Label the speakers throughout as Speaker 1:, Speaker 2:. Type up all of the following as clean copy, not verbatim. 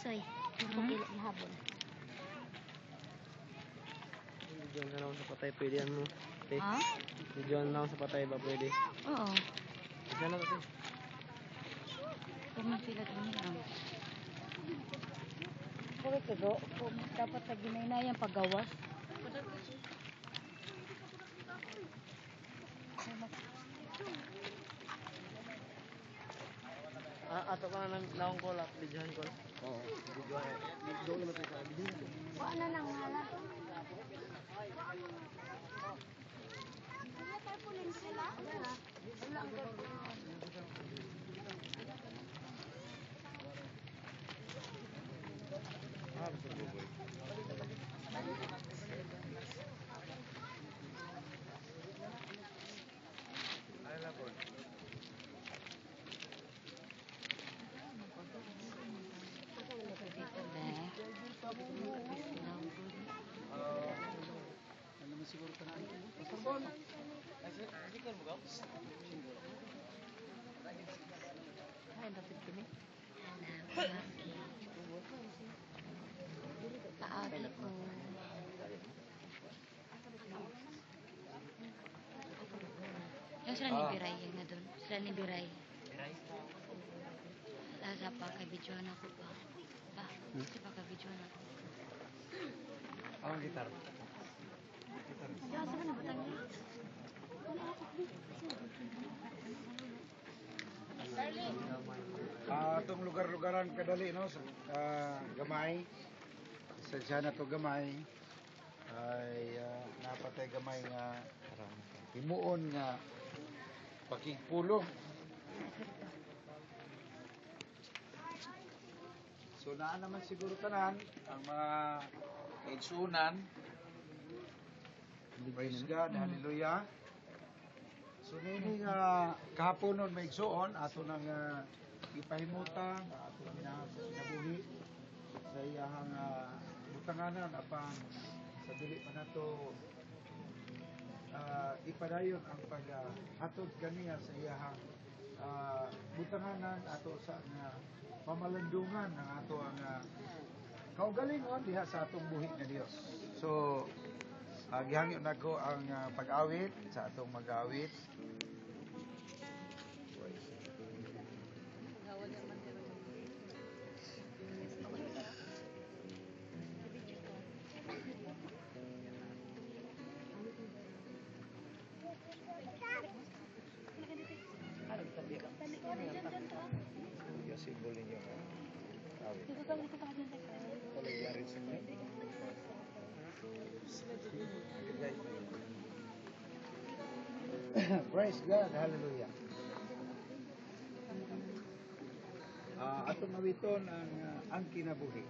Speaker 1: Soy, pagkila ihabol.
Speaker 2: Diyan ka naman sa patay, pwede yan mo. Okay.
Speaker 1: Ha?
Speaker 2: Diyan lang sa patay ba pwede?
Speaker 1: Oo.
Speaker 2: Diyan lang kasi.
Speaker 1: Kung sila tumira.
Speaker 3: Bakit ito? Dapat na ginay-nayang paggawas.
Speaker 2: Ato ka na naong call up, videohan call. Oo, videohan. Doon naman tayo sa videohan.
Speaker 3: Wala na nang hala.
Speaker 1: Paagi ko. Yung sila ni Biray, yung nga doon. Sila ni Biray. Sa pagkabidyoan ako pa. Pa, sa pagkabidyoan ako.
Speaker 2: Ang gitar.
Speaker 3: Asa ka na batang niya?
Speaker 4: Itong lugar-lugaran kadali no sa gamay sa dyan na to gamay ay napatay gamay nga himuon nga pakigpulong. So naan naman siguro tanan ang mga kaigsunan. Praise God, hallelujah. So nini nga kahapon nun may igsuon ato nang ipahimutan ato nabuhi sa iyahang butanganan apan sa dili pa nato ipadayon ang pag-atod kaniya sa iyahang butanganan ato sa pamalandungan ng ato ang kaugalingon diha sa atong buhi nga Dios. So gihangyo nako ang pag-awit sa atong mag-awit. Simbol ninyo awit. Praise God, hallelujah. Atong mawiton ang kinabuhi.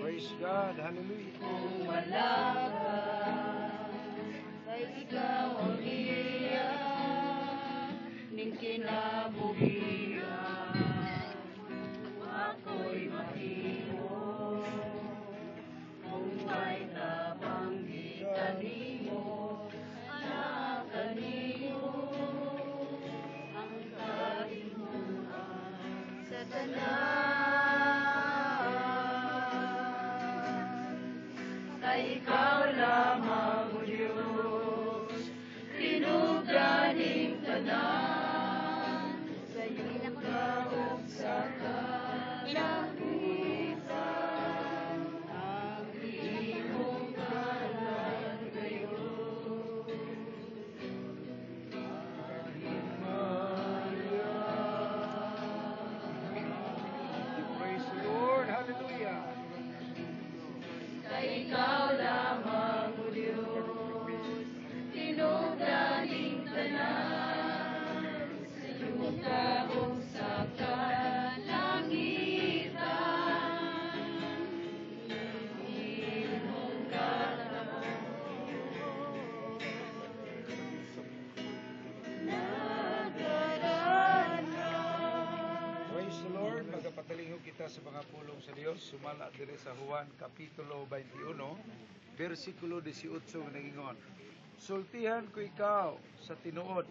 Speaker 4: Praise God, hallelujah.
Speaker 3: Wala ka, kay ikaw ang iya, ning kinabuhian. Ako'y mahimo, kung may nabanggitan nimo, anak kanimo, ang kahimuan sa tanan. Kay ikaw lamang o Diyos, tinuganing tanan, sa
Speaker 4: pugong sa Dios sumala diri sa Juan kapitulo 21 bersikulo 18 nga nagingon. Sultihan ko ikaw sa tinuod,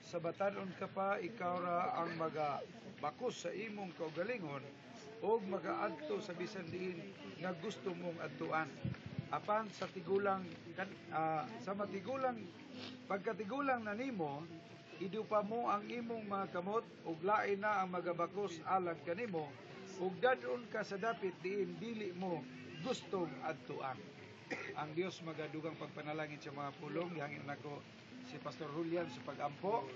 Speaker 4: sa batanon ka pa ikaw ra ang bakos sa imong kaugalingon o magaadto sa bisan diin nga gusto mong adtuan. Apan sa pagkatigulang na nimo, idupa mo ang imong mga kamot ug lain na ang magabakos alang kanimo ug dadon ka sa dapit diin dili mo gustong adtuan. Ang Dios magadugang pagpanalangin sa mga pulong. Hangin nako si Pastor Julian sa pagampo.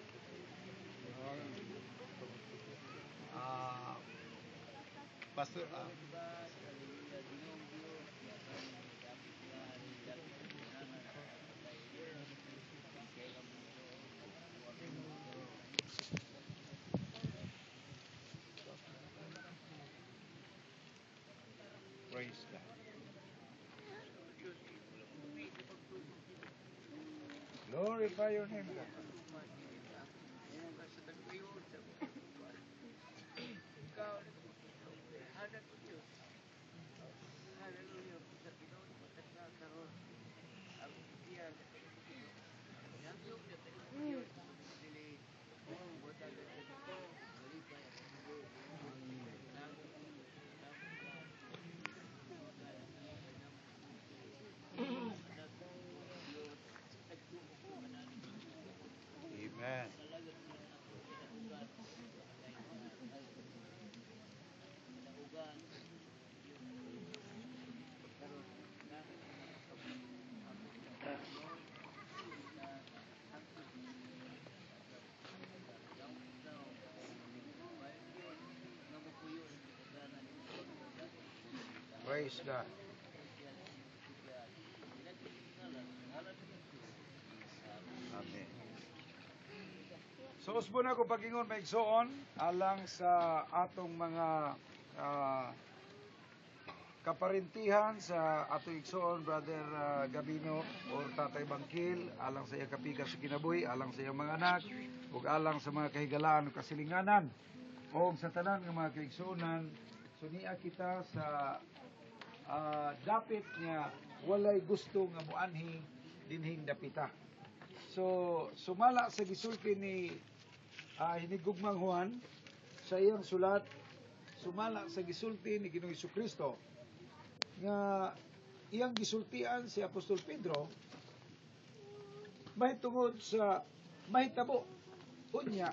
Speaker 4: Pastor praise God. Glorify your name, God. Amen. Praise God. Amen. So usbon ako pagingon maigsoon alang sa atong mga kaparintihan sa atong igsoon Brother Gabino or Tatay Bangkil, alang sa iyang kapika sa kinabuhi, alang sa iyang mga anak ug alang sa mga kahigalaan ug kasilinganan o sa tanan ng mga kaigsuonan. So niya kita sa dapit nga walay gusto nga muanhi dinhing dapita. So sumala sa gisulti ni hinigugmang Juan sa iyang sulat, sumala sa gisulti ni Ginoong Jesucristo nga iyang gisultian si Apostol Pedro mahitungod sa mahitabo unya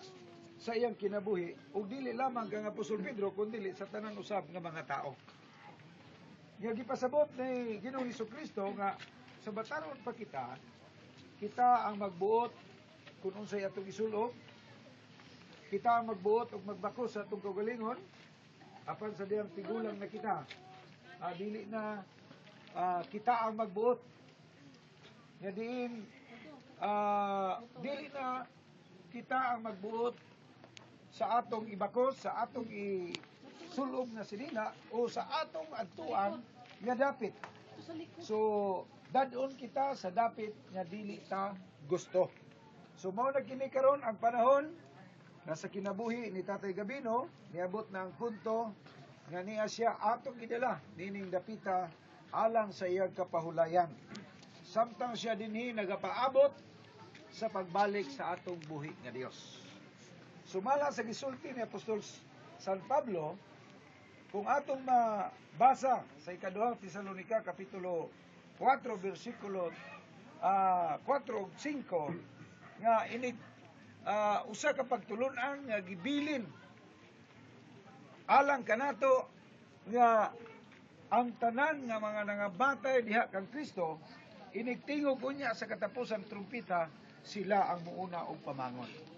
Speaker 4: sa iyang kinabuhi ug dili lamang kang Apostol Pedro kundi sa tanan usab nga mga tao. Nga gipasabot ni Ginoong Jesucristo nga sa batanon pa kita ang magbuot kung unsay atong isulob, kita ang magbuot ug magbakos sa atong kaugalingon apan sa diyang tigulang na kita. Dili na kita ang magbuot. Nga diin dili na kita ang magbuot sa atong ibakos, sa atong isulob na sinina o sa atong adtuan nga dapit. So dadon kita sa dapit nga dili ta gusto. So mao na kini karon ang panahon na sa kinabuhi ni Tatay Gabino niabot na ang punto nga niya siya atong gidala nining dapita alang sa iyang kapahulayan. Samtang siya dinhi nagapaabot sa pagbalik sa atong buhi nga Dios. Sumala sa gisulti ni Apostol San Pablo, kung atong mabasa sa ikaduhang Tesalonica kapitulo 4 bersikulo 4 ug 5 nga inig usa ka pagtulon-an nga gibilin alang kanato nga ang tanan nga mga nangabatay diha kang Kristo inigtingog unya sa katapusan trumpita sila ang muuna og pamangon.